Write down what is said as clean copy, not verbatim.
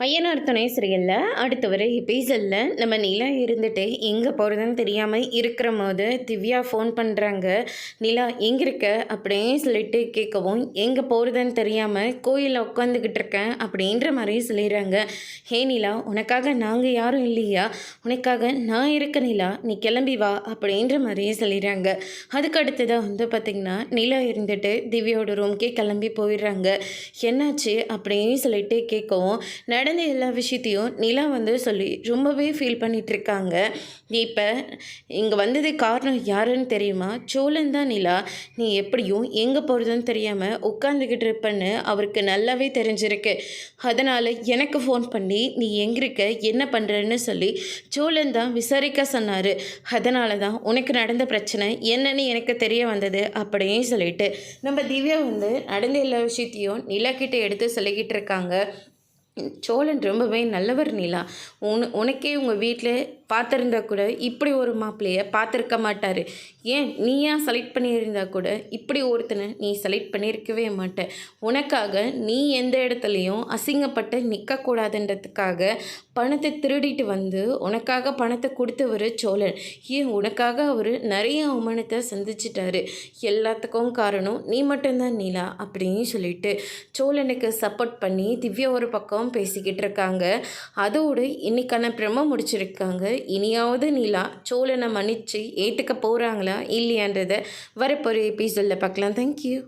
ஐயனார் துணை சீரியலில் அடுத்த வர எபிசோடில் நம்ம நிலா இருந்துட்டு எங்கே போகிறதுன்னு தெரியாமல் இருக்கிற போது திவ்யா ஃபோன் பண்ணுறாங்க. நிலா எங்கே இருக்க அப்படின்னு சொல்லிட்டு கேட்கவும், எங்கே போகிறதுன்னு தெரியாமல் கோயிலில் உட்காந்துக்கிட்டு இருக்கேன் அப்படின்ற மாதிரி சொல்லிடுறாங்க. ஹே நிலா, உனக்காக நாங்கள் யாரும் இல்லையா? உனக்காக நான் இருக்க நிலா, நீ கிளம்பி வா அப்படின்ற மாதிரியே சொல்லிடுறாங்க. அதுக்கு அடுத்ததாக பார்த்திங்கன்னா நிலா இருந்துட்டு திவ்யாவோட ரூம்க்கே கிளம்பி போயிடுறாங்க. என்னாச்சு அப்படின்னு சொல்லிட்டு கேட்கவும், நடந்த எல்லா விஷயத்தையும் நிலா சொல்லி ரொம்பவே ஃபீல் பண்ணிகிட்ருக்காங்க. இப்போ இங்கே வந்தது காரணம் யாருன்னு தெரியுமா? சோழன் தான் நிலா. நீ எப்படியும் எங்கே போகிறதுன்னு தெரியாமல் உட்காந்துக்கிட்டு இருப்பேன்னு அவருக்கு நல்லாவே தெரிஞ்சிருக்கு. அதனால் எனக்கு ஃபோன் பண்ணி நீ எங்கே இருக்க, என்ன பண்ணுறன்னு சொல்லி சோழன் தான் விசாரிக்க சொன்னார். அதனால தான் உனக்கு நடந்த பிரச்சனை என்னன்னு எனக்கு தெரிய வந்தது அப்படின்னு சொல்லிட்டு நம்ம திவ்யா நடந்த எல்லா விஷயத்தையும் நிலா கிட்டே எடுத்து சொல்லிக்கிட்டு இருக்காங்க. சோழன் ரொம்பவே நல்லவர் நிலா. உனக்கே உங்கள் வீட்டில் பார்த்துருந்தா கூட இப்படி ஒரு மாப்பிள்ளையை பார்த்துருக்க மாட்டார். ஏன் நீயா செலக்ட் பண்ணியிருந்தா கூட இப்படி ஒருத்தனை நீ செலக்ட் பண்ணியிருக்கவே மாட்டேன். உனக்காக நீ எந்த இடத்துலையும் அசிங்கப்பட்டு நிற்கக்கூடாதுன்றதுக்காக பணத்தை திருடிட்டு உனக்காக பணத்தை கொடுத்தவர் சோழன். ஏன் உனக்காக அவர் நிறைய அவமானத்தை சந்திச்சிட்டாரு. எல்லாத்துக்கும் காரணம் நீ மட்டும்தான் நிலா அப்படின்னு சொல்லிட்டு சோழனுக்கு சப்போர்ட் பண்ணி திவ்யா ஒரு பக்கம் பேசிக்கிட்டு இருக்காங்க. அதோடு இன்னைக்கான பிரம முடிச்சிருக்காங்க. இனியாவது நிலா சோழனை மன்னிச்சு ஏற்றுக்க போகிறாங்களா இல்லையான்றதை வரப்போகிற எபிசோடில் பார்க்கலாம். தேங்க்யூ.